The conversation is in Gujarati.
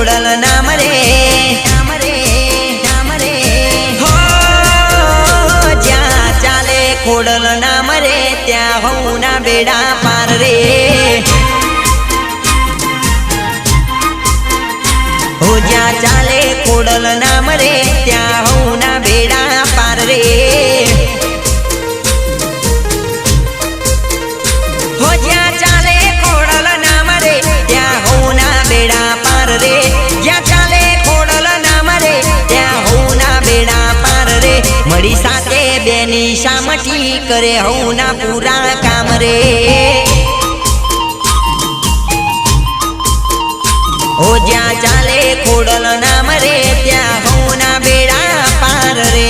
ખોડલ નામ રે હો જ્યાં ચાલે ખોડલ નામ રે ત્યાં હું ના બેડા પાર રે હો જ્યાં ચાલે ખોડલ નામ રે ત્યાં હું ના બેડા પાર રે હો જ્યાં ચાલે ખોડલ નામ રે ત્યાં હું ના બેડા પાર રે જ્યાં ચાલે ખોડલ નામ રે ત્યાં હું ના બેડા પાર રે મળી સાથે બેની સામઠી કરે હું ના પૂરા કામ રે હો જ્યાં ચાલે ખોડલ નામ રે ત્યાં હું ના બેડા પાર રે